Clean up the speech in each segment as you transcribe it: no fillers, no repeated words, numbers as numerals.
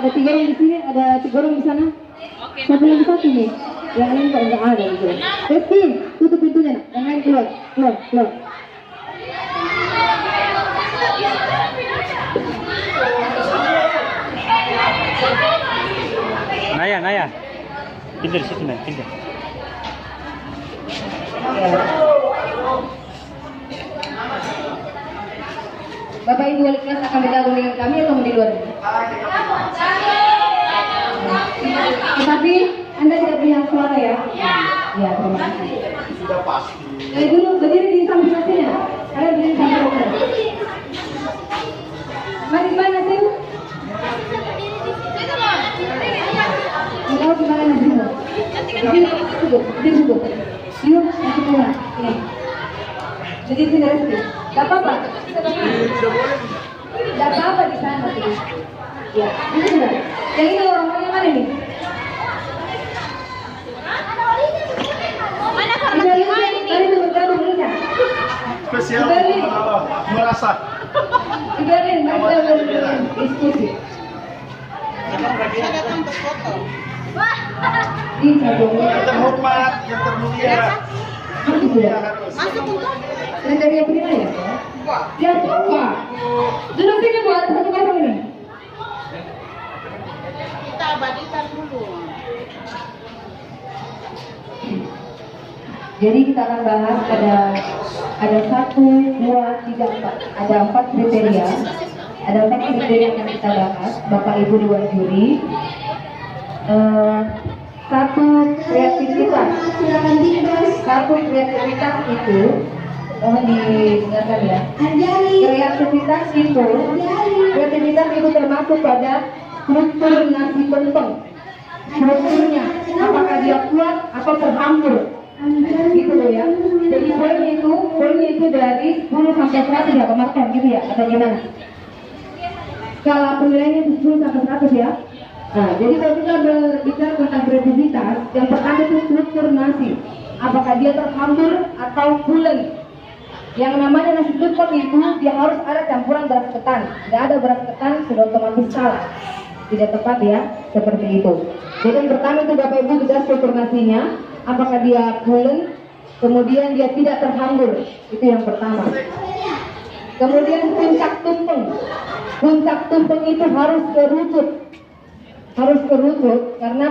ada 3 orang di sini, ada 3 orang di sana. Satu lagi satu nih. Yang lain kok nggak ada gitu. Rifki, tutup pintunya. Yang lain keluar. Naya. Pindah di situ, Naya. Pindah. Bapak Ibu wali kelas akan bergabung dengan kami atau di luar? Tetapi Anda tidak punya suara ya? Ya, terima kasih. Sudah pasti. Dari dulu berdiri di samping nasinya. Kalian berdiri di samping dokter. Mari gimana sih? Engkau gimana nasimu? Berdiri duduk. Yuk, masuk keluar. Ini. Berdiri sini Resti. Gak apa-apa. Gak apa-apa di sana. Ya, ini sudah. Yang ini orang-orangnya mana nih? Mari bergabung Rina. Spesial merasa. Di Berlin, mari kita berdiskusi. Yang terhormat, yang termulia. Masuk untuk kriteria penilaian ya? Ya, Pak. Duduk sini buat satu pasang ini. Kita abadikan dulu. Jadi kita akan bahas ada 1, 2, 3, 4. Ada 4 kriteria. Ada 4 kriteria yang kita bahas. Bapak Ibu Dewan Juri. 1 kreativitas. 1 kreativitas itu mohon didengarkan ya. Kreativitas itu termasuk pada struktur nasi tumpeng. Strukturnya, apakah dia kuat atau terhampur, gitu loh ya. Jadi poinnya itu dari 10 sampai 100 ya, Pak gitu ya, atau gimana? Kalau penilaiannya 10 sampai 100 ya. Nah, jadi kalau kita berbicara tentang kreativitas, yang pertama itu struktur nasi. Apakah dia terhampur atau bulan? Yang namanya nasi tumpeng itu dia harus ada campuran beras ketan. Tidak ada beras ketan sudah otomatis salah. Tidak tepat ya, seperti itu. Jadi yang pertama itu Bapak Ibu kita struktur nasinya. Apakah dia bulan? Kemudian dia tidak terhambur. Itu yang pertama. Kemudian puncak tumpeng. Puncak tumpeng itu harus kerucut. Karena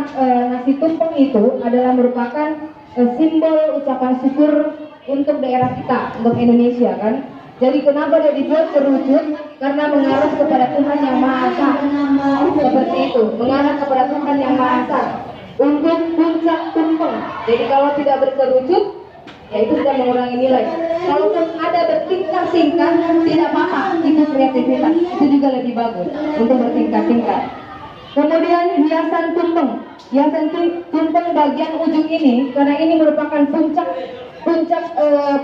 nasi tumpeng itu adalah merupakan simbol ucapan syukur untuk daerah kita, untuk Indonesia kan. Jadi kenapa dia dibuat kerucut? Karena mengarah kepada Tuhan yang Maha Esa. Seperti itu, mengarah kepada Tuhan yang Maha Esa. Untuk puncak tumpeng. Jadi kalau tidak berkerucut, ya itu sudah mengurangi nilai. Kalaupun ada bertingkat-tingkat, tidak apa-apa, itu kreativitas. Itu juga lebih bagus untuk bertingkat-tingkat. Kemudian hiasan tumpeng. Hiasan tumpeng bagian ujung ini, karena ini merupakan puncak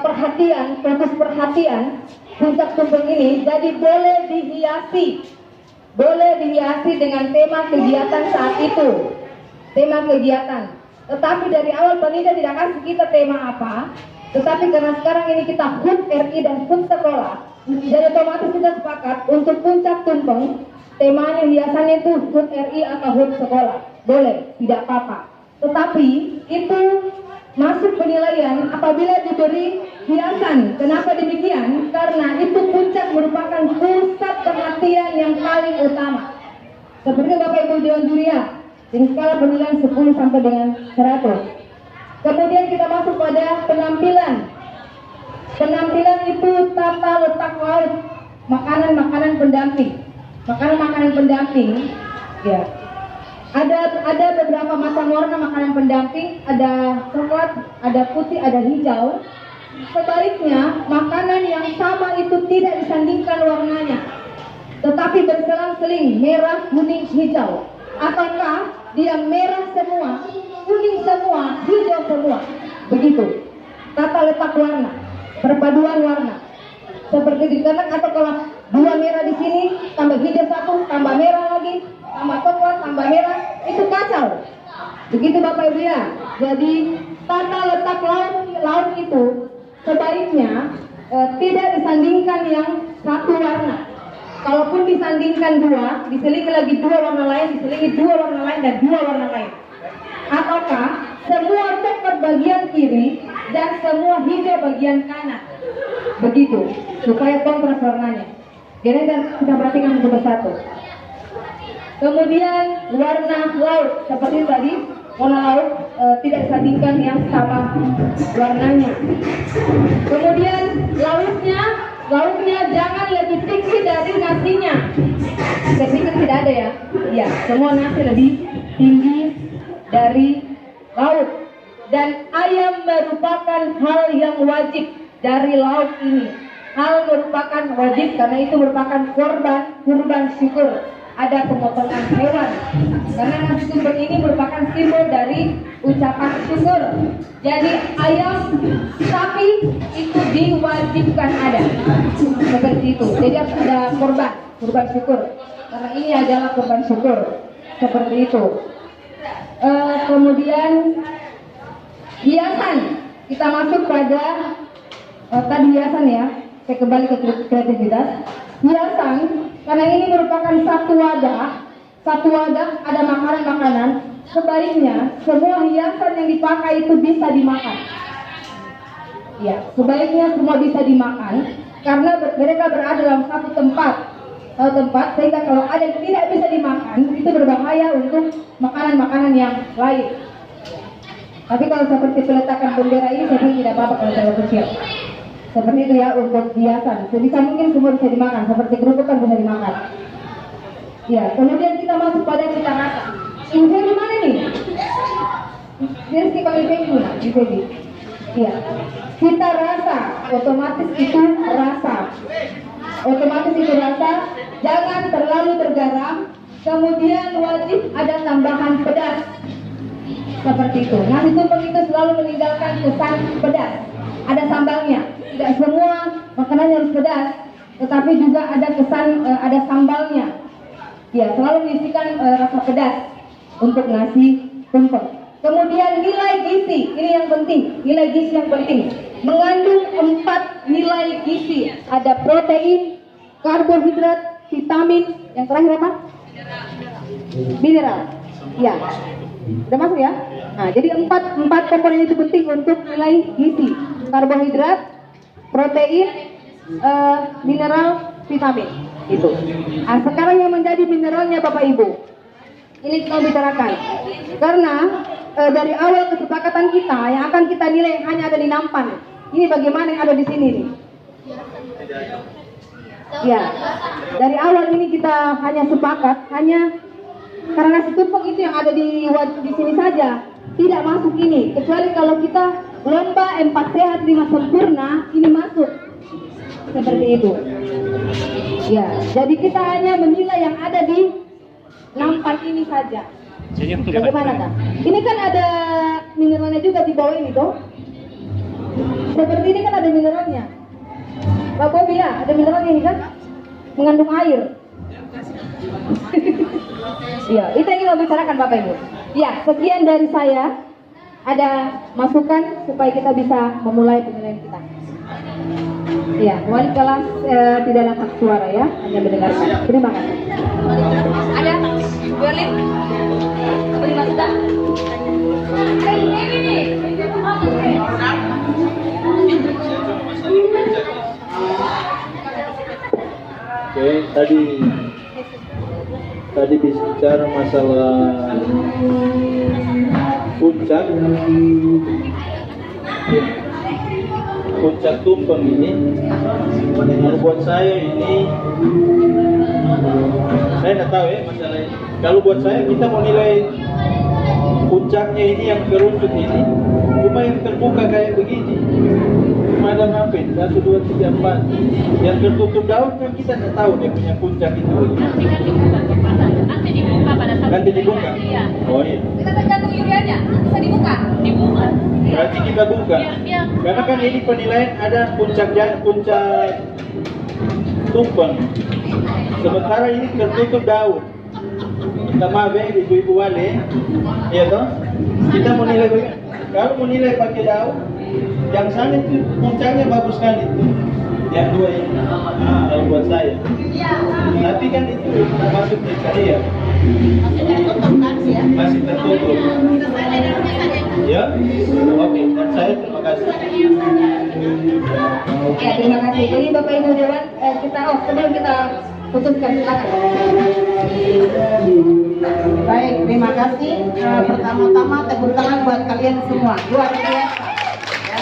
perhatian, fokus perhatian. Puncak tumpeng ini, jadi boleh dihiasi dengan tema kegiatan saat itu. Tema kegiatan. Tetapi dari awal panitia tidak kasih kita tema apa. Tetapi karena sekarang ini kita HUT RI dan HUT sekolah, jadi otomatis kita sepakat untuk puncak tumpeng. Temanya hiasannya itu HUT RI atau HUT sekolah. Boleh, tidak apa-apa. Tetapi itu masuk penilaian apabila diberi hiasan. Kenapa demikian? Karena itu puncak merupakan pusat perhatian yang paling utama. Seperti Bapak Ibu Dewan Juri ya, dengan skala penilaian 10 sampai dengan 100. Kemudian kita masuk pada penampilan. Penampilan itu tata letak lauk, makanan-makanan pendamping. Makanan-makanan pendamping, ya. Ada beberapa macam warna makanan pendamping, ada coklat, ada putih, ada hijau. Sebaliknya, makanan yang sama itu tidak disandingkan warnanya, tetapi berselang-seling merah, kuning, hijau. Ataukah dia merah semua, kuning semua, hijau semua. Begitu. Tata letak warna, perpaduan warna. Seperti di kanan atau kalau 2 merah di sini, tambah hijau 1, tambah merah lagi, tambah coklat, tambah merah, itu kacau. Begitu Bapak Ibu ya. Jadi tata letak laut itu sebaiknya tidak disandingkan yang satu warna. Kalaupun disandingkan dua, diselingi lagi dua warna lain, diselingi dua warna lain dan dua warna lain. Ataukah semua coklat bagian kiri dan semua hijau bagian kanan. Begitu, supaya kontras warnanya. Jadi kita perhatikan satu persatu. Kemudian warna laut seperti tadi, warna laut tidak disandingkan yang sama warnanya. Kemudian lautnya jangan lebih tinggi dari nasinya. Saya pikir tidak ada ya. Ya, semua nasi lebih tinggi dari laut. Dan ayam merupakan hal yang wajib dari laut ini. Hal merupakan wajib karena itu merupakan kurban syukur. Ada pemotongan hewan karena nasi tumpeng ini merupakan simbol dari ucapan syukur. Jadi ayam, sapi itu diwajibkan ada seperti itu. Jadi ada kurban syukur karena ini adalah kurban syukur seperti itu. Kemudian hiasan, kita masuk pada tadi hiasan ya. Saya kembali ke kreativitas. Hiasan, karena ini merupakan satu wadah ada makanan-makanan. Sebaliknya semua hiasan yang dipakai itu bisa dimakan. Ya, sebaiknya semua bisa dimakan karena mereka berada dalam satu tempat sehingga kalau ada yang tidak bisa dimakan itu berbahaya untuk makanan-makanan yang lain. Tapi kalau seperti peletakan bendera ini saya pikir tidak apa-apa kalau terlalu kecil. Seperti itu ya untuk hiasan. Sebisa mungkin semua bisa dimakan. Seperti kerupuk kan bisa dimakan. Ya, kemudian kita masuk pada cita rasa. Info di mana nih? Rizky panggil Fengku, di sini. Iya. Cita rasa, otomatis itu rasa. Jangan terlalu tergaram. Kemudian wajib ada tambahan pedas. Seperti itu. Nasi tumpeng itu selalu meninggalkan kesan pedas. Ada sambalnya. Tidak semua makanan harus pedas, tetapi juga ada kesan ada sambalnya. Ya, selalu mengisikan rasa pedas untuk nasi tumpeng. Kemudian nilai gizi, ini yang penting. Nilai gizi yang penting mengandung 4 nilai gizi. Ada protein, karbohidrat, vitamin, yang terakhir apa? Mineral. Ya, udah masuk ya? Nah, jadi empat komponen itu penting untuk nilai gizi. Karbohidrat, protein, mineral, vitamin. Itu. Nah, sekarang yang menjadi mineralnya Bapak Ibu. Ini kita bicarakan. Karena dari awal kesepakatan kita yang akan kita nilai hanya ada di nampan. Ini bagaimana yang ada di sini nih? Ya, dari awal ini kita hanya sepakat karena nasi tumpeng itu yang ada di sini saja tidak masuk ini. Kecuali kalau kita lomba 4 sehat 5 sempurna ini masuk seperti itu. Ya, jadi kita hanya menilai yang ada di nampan ini saja. Bagaimana kan? Ini kan ada mineralnya juga di bawah ini toh. Seperti ini kan ada mineralnya. Pak Bobi ya, ada mineralnya ini kan? Mengandung air. Ya, itu yang kita bicarakan Bapak Ibu. Ya, sekian dari saya. Ada masukan supaya kita bisa memulai penilaian kita. Ya, wali kelas tidak ada hak suara ya, hanya mendengarkan. Terima kasih. Ada? Berlin? Beri masukan? Ini nih. Oke, tadi bicara masalah puncak tumpeng ini. Kalau buat saya ini, saya tidak tahu ya masalah ini. Kalau buat saya kita mau nilai puncaknya ini yang kerucut ini, cuma yang terbuka kayak begini. Ada apa? 1, 2, 3, 4. Yang tertutup daun kan kita tidak tahu dia punya puncak itu. Nanti dibuka. Oh iya. Kita tergantung yurianya, bisa dibuka. Berarti kita buka. Karena kan ini penilaian ada puncak tumpeng. Sementara ini tertutup daun. Kita maaf ya ibu-ibu wali, iya toh? Kita mau nilai bagaimana? Kalau mau nilai pakai daun, yang sana itu puncaknya bagus sekali. yang dua ini kalau buat saya. Tapi kan itu masuk di saya. Masih tertutup. Ya, oke. Dan saya terima kasih. Ya, terima kasih. Jadi Bapak Ibu Dewan, sebelum kita putuskan, silakan. Baik, terima kasih. Pertama-tama tepuk tangan buat kalian semua. Luar biasa. Ya.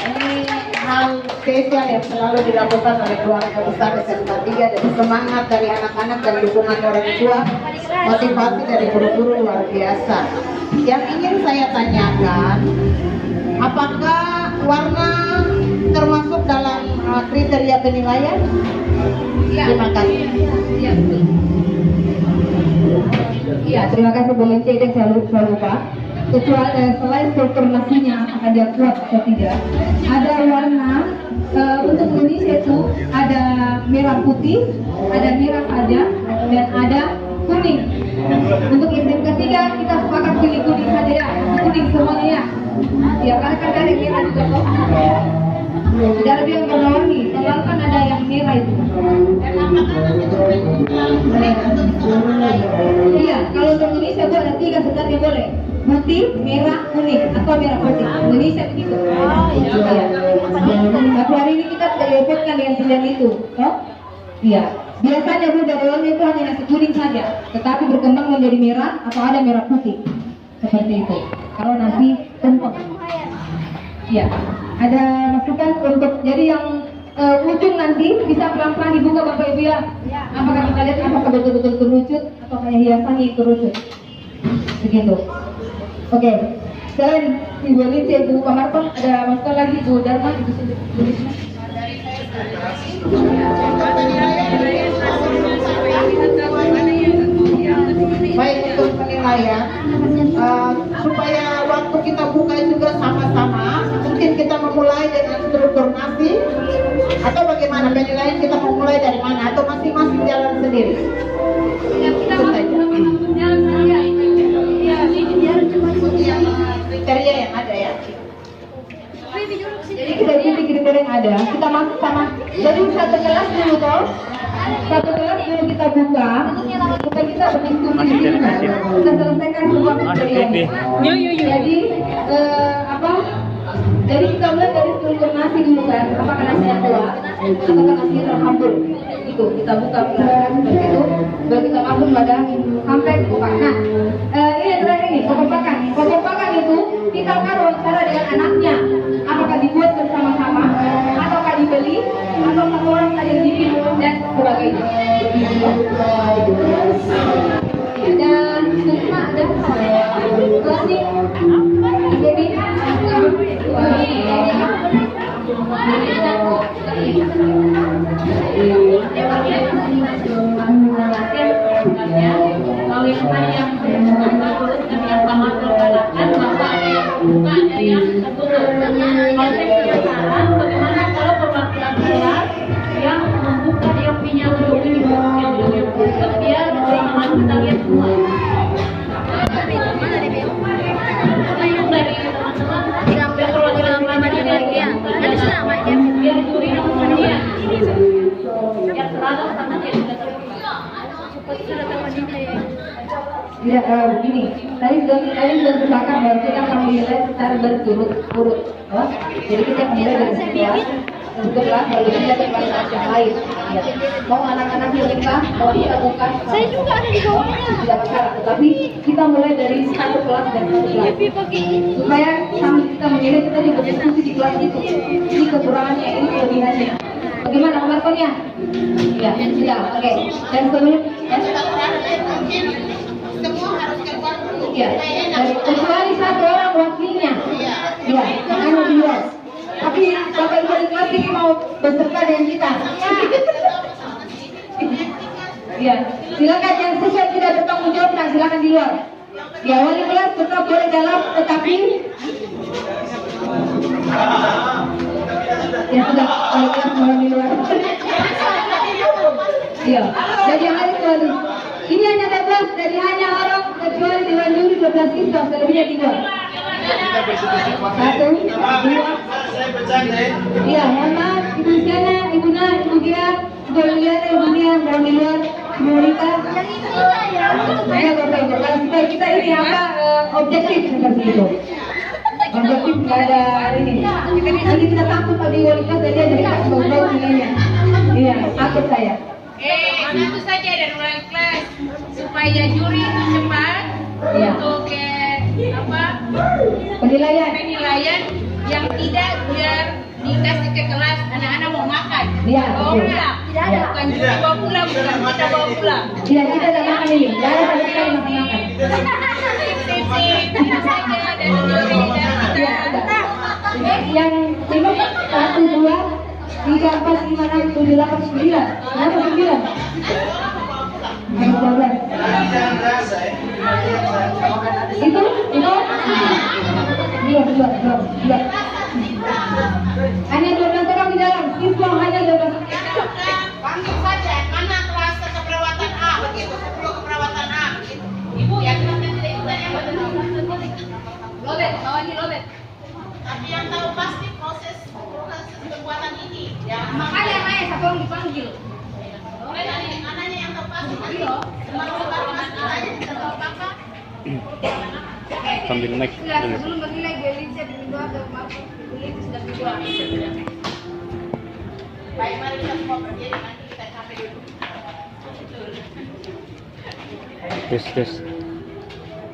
Ini hal spesial yang selalu dilakukan oleh keluarga besar SMK 3 dan semangat dari anak-anak dan dukungan orang tua, motivasi dari guru-guru luar biasa. Yang ingin saya tanyakan, apakah warna termasuk dalam kriteria penilaian? Terima kasih. Iya, betul. Iya, terima kasih Bu Lence, dan saya lupa. Selain struktur nasinya apakah dia kuat atau tidak, ada warna untuk Indonesia itu ada merah putih, ada merah saja, dan ada kuning. Untuk SMK 3 kita sepakat pilih kuning saja ya, kuning semuanya ya. Ya, karena kan ada yang merah juga kok. Tidak lebih yang warna-warni, selalu kan ada yang merah itu. Iya, kalau untuk Indonesia itu ada 3 sebenarnya boleh. Putih, merah, kuning, atau merah putih. Indonesia begitu. Iya. Tapi hari ini kita tidak diefekkan dengan pilihan itu. Oh? Iya. Biasanya Bu dari awalnya itu hanya nasi kuning saja, tetapi berkembang menjadi merah atau ada merah putih. Seperti itu. Kalau nasi tumpeng. Iya. Ada masukan untuk jadi yang ujung nanti bisa pelan-pelan dibuka Bapak Ibu ya. Apakah kita lihat apakah betul-betul kerucut atau kayak hiasannya kerucut. Begitu. Oke. Selain Ibu Lintih, Ibu Pamarton, ada masukan lagi Bu Dharma, Ibu Risma. Baik, untuk penilaian supaya waktu kita buka juga sama-sama, mungkin kita memulai dengan struktur nasi atau bagaimana penilaian, kita memulai dari mana atau masing-masing jalan sendiri. Itu saja. Kriteria yang ada ya. Jadi kita ikuti kriteria yang ada, kita masuk sama. Jadi satu kelas dulu toh, satu kelas dulu kita buka, supaya kita berdiskusi di sini. Kita selesaikan semua kriteria. Jadi apa? Jadi kita mulai dari struktur nasi dulu kan, apakah nasi yang tua, apakah nasi yang terhambur. Itu kita buka pelan seperti itu, baru kita masuk pada sampai buka. Nah, ini yang terakhir ini kekompakan. Kekompakan itu kita akan wawancara dengan anaknya. Apakah dibuat bersama-sama, ataukah dibeli, atau satu orang saja bikin dan sebagainya. Dan semua ada closing. Jadi begini, tadi sudah sepakat bahwa kita akan menilai secara berturut-turut. Jadi kita mulai dari sekilas, untuk kelas lalu kita ke kelas yang lain. Ya. Mau anak-anak yang nikah, mau kita buka. Saya juga ada di bawahnya. Tidak masalah, tetapi kita mulai dari satu kelas dan satu kelas. Supaya sambil kita menilai kita juga berdiskusi di kelas itu. Ini kekurangannya, ini kelebihannya. Bagaimana komentarnya? Ya, sudah. Oke. Dan sebelum Semua harus keluar dulu. ya, kecuali satu orang wakilnya. Ya, hanya di luar. Tapi Bapak Ibu di kelas ini mau beserta dengan kita. Ya, silakan yang sesuai tidak bertanggung jawab, nah silakan di luar. Ya, wali kelas tetap boleh dalam, tetapi ya sudah, wali kelas mau di luar. Iya, jadi yang ada kecuali ini hanya bebas dari hanya orang kecuali Dewan Juri 12 siswa, selebihnya di luar. 1, 2, saya bercanda ya. Iya, mohon maaf, Ibu Siana, Ibu Na, Ibu Gia, Ibu Liliana, Ibu Nia, Ibu Miliar, Ibu Rita. Ayo Bapak Ibu, kalau kita ini apa objektif seperti itu. Objektif nggak ada ini. Nanti kita takut tadi wali kelas dan dia jadi bau-bau ininya. Iya, takut saya. Satu saja dari wali kelas supaya juri itu cepat Iya. untuk Penilaian. penilaian yang tidak biar dikasih ke kelas anak-anak mau makan. Iya, Bawa betul. pulang. Tidak ada. Bukan juri bawa pulang, bukan kita bawa pulang. Iya, kita ada makan ini. Tidak ada sama sekali makan-makan. Sip-sip, itu saja dari juri dan Iya, kita. ada. Yang ini 1, 2, 3, 4, 5, 6, 7, 8, 9. Berapa 9? Yang 12. Jangan rasa ya. Itu? Dua. Hanya 12 orang di dalam. Islam hanya 12. Panggil saja, mana kelas keperawatan A begitu, 10 keperawatan A begitu. Ibu yang tidak ikutan yang lobet, bawahnya lobet. Tapi yang tahu pasti proses pembuatan ini. Ya, makanya Maya satu orang dipanggil. Anaknya yang tahu pasti. Iya. Anaknya tidak tahu apa-apa. Sambil mic dulu. Sebelum bernilai Belinda berdua atau maupun Belinda sudah berdua. Baik, mari kita semua berdiri nanti kita sampai dulu. Tes.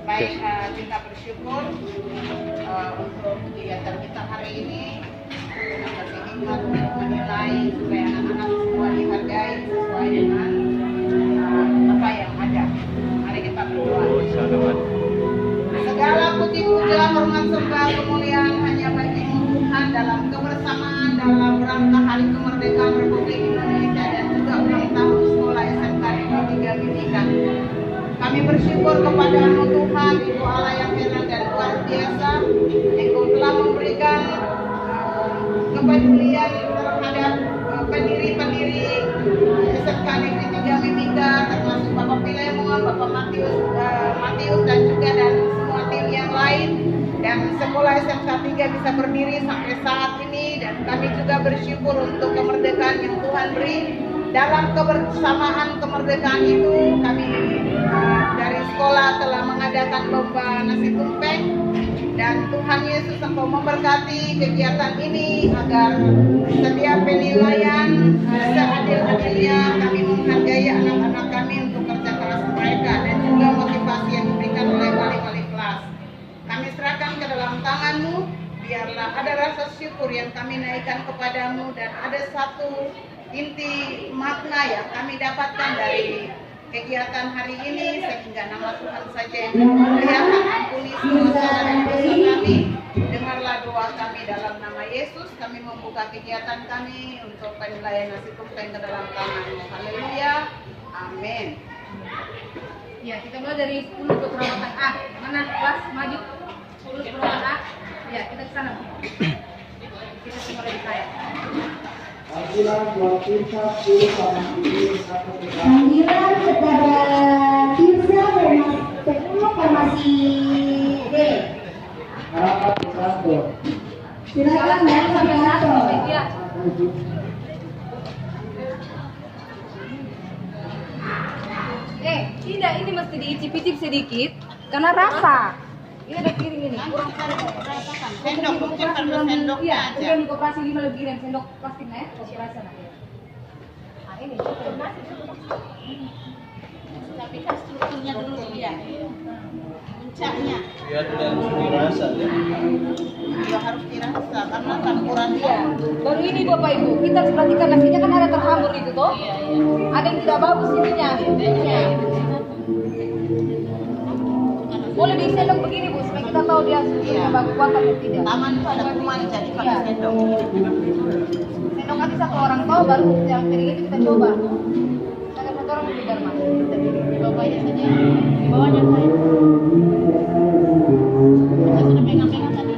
Baik, kita bersyukur untuk kegiatan kita hari ini. Kita kasih hikmat untuk menilai supaya anak-anak semua dihargai sesuai dengan apa yang ada. Mari kita berdoa. Segala puji puja, hormat sembah, kemuliaan hanya bagi-Mu Tuhan dalam kebersamaan dalam rangka Hari Kemerdekaan Republik Indonesia dan juga ulang tahun sekolah SMK Negeri 3 Bidikan. Kami bersyukur kepada-Mu Tuhan, Ibu Allah yang heran dan luar biasa, Engkau telah memberikan kepedulian terhadap pendiri-pendiri SMK Negeri 3 Bidikan, termasuk Bapak Pilemon, Bapak Matius dan juga dan semua tim yang lain, dan sekolah SMK 3 bisa berdiri sampai saat ini. Dan kami juga bersyukur untuk kemerdekaan yang Tuhan beri. Dalam kebersamaan kemerdekaan itu, kami dari sekolah telah mengadakan lomba nasi tumpeng, dan Tuhan Yesus Engkau memberkati kegiatan ini agar setiap penilaian seadil-adilnya kami menghargai anak-anak kami untuk kerja keras mereka dan juga motivasi yang diberikan oleh wali-wali kelas. Kami serahkan ke dalam tangan-Mu, biarlah ada rasa syukur yang kami naikkan kepadamu, dan ada satu inti makna yang kami dapatkan dari kegiatan hari ini, sehingga nama Tuhan saja yang dimuliakan. Ampuni semua salah dan dosa kami. Dengarlah doa kami dalam nama Yesus. Kami membuka kegiatan kami untuk penilaian nasi tumpeng ke dalam tangan-Mu. Haleluya. Amin. Ya, kita mulai dari 10 keperawatan A. Mana kelas maju? 10 keperawatan A. Ya, kita ke sana. Kita semua dari saya. Panggilan kepada Tirza formasi D. Silakan naik sampai satu. Tidak, ini mesti diicip-icip sedikit karena rasa. Ini ada piring ini, kurang sendok, mungkin perlu sendoknya aja. Iya, di koperasi 5 lebih kirim sendok plastiknya ya, kasih rasa nanti. Nah, ini tapi kan strukturnya dulu ya. Puncaknya. Ya tidak dirasa ya. Ya harus dirasa karena campuran dia. Baru ini Bapak Ibu, kita harus perhatikan nasinya kan ada terhamur itu toh. Iya, iya. Ada yang tidak bagus ininya. Boleh diisi sendok begini Bu, supaya kita tahu dia bagus kuat atau tidak. Tangan itu ada kuman jadi pakai sendok. Sendok nanti satu orang tahu, baru yang piring itu kita coba. Kita satu orang belajar Mas. Di bawahnya saja. Di bawahnya saya. Kita sudah pegang-pegang tadi.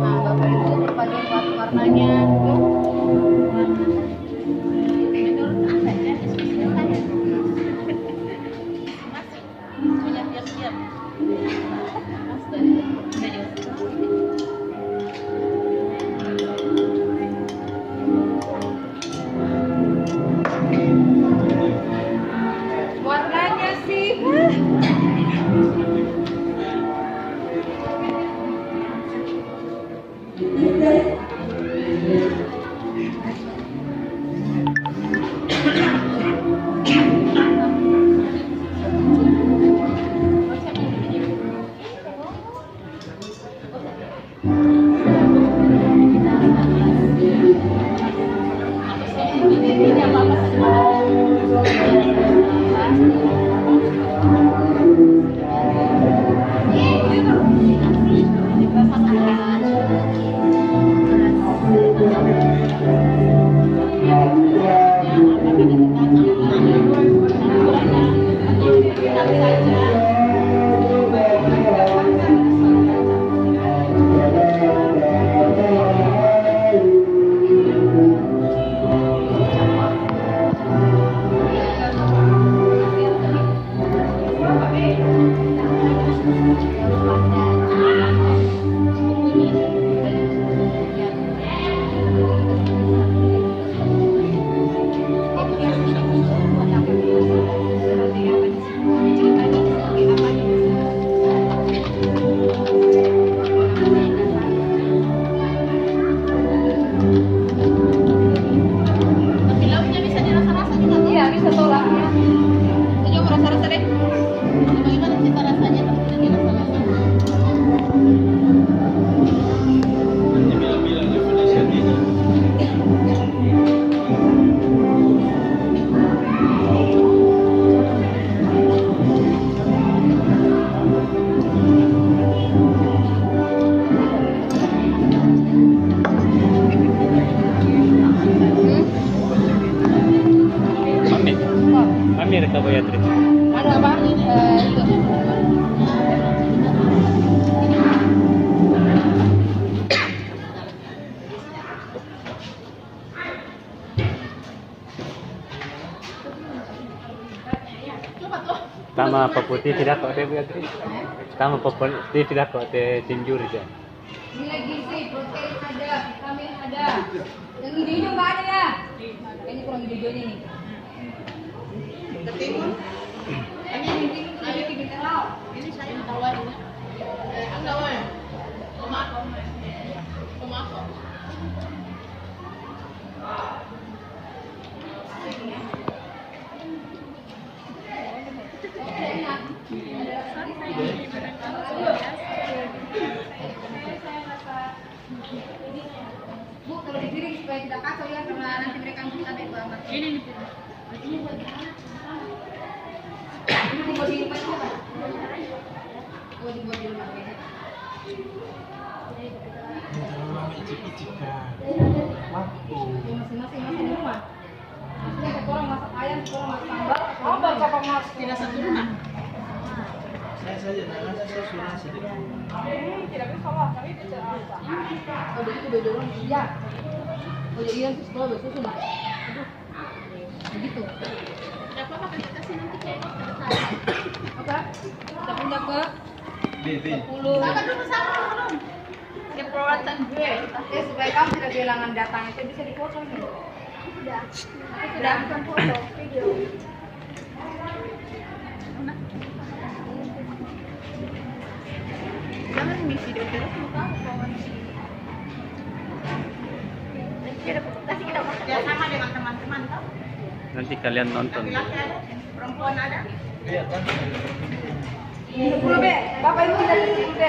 Nah, Bapak Ibu perpaduan warnanya itu. Mami ada apa ya, Tri? Anu apa? Itu. Tama paputi tidak kok teh Beatrice. Tama paputi tidak kok teh tinjur aja. Nilai gizi, protein ada, vitamin ada. Yang hijau nggak ada ya? Kayaknya kurang hijaunya nih. Ketimun. Ini kita tahu. Ini sayur tawar ini. Ang tawar. Tomato. Tomato. Bu, kalau dipiring supaya tidak kacau ya, karena nanti mereka bisa banget. Ini nih. Ini dibuat di rumah siapa? Oh, dibuat di rumah ini. Masing-masing di rumah. Maksudnya satu orang masak ayam, satu orang masak sambal. Oh, baca pengas. Tidak satu rumah. Saya saja, namanya saya sudah sedikit. Tidak bisa lah, tapi itu cara apa? Oh, begitu beda orang. Iya. Oh, jadi iya, setelah besok sudah. Aduh. Begitu. Tidak apa-apa kan kita kasih nanti kayak Apa? Kita pindah ke B. 10. sama dulu belum. Ya perawatan gue. Supaya kamu tidak kehilangan datanya, itu bisa dipotong nih. Sudah. Sudah bukan foto, video. Jangan nih video terus mau tahu kawan. Kasih kita ya sama dengan teman-teman tau. Nanti kalian nonton. Laki-laki ada, perempuan ada. Iya kan? 10 B. Bapak Ibu kita 10 B.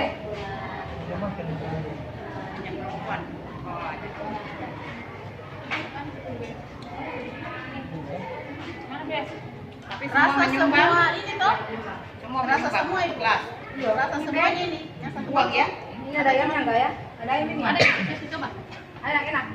Perempuan. Tapi rasa semua ini toh. Semua rasa semua ikhlas. Iya, rasa semuanya ini. Yang satu Uang ya? Ini ada ayamnya enggak ya? Ada ayam ini. Ada di situ coba. Ada yang enak.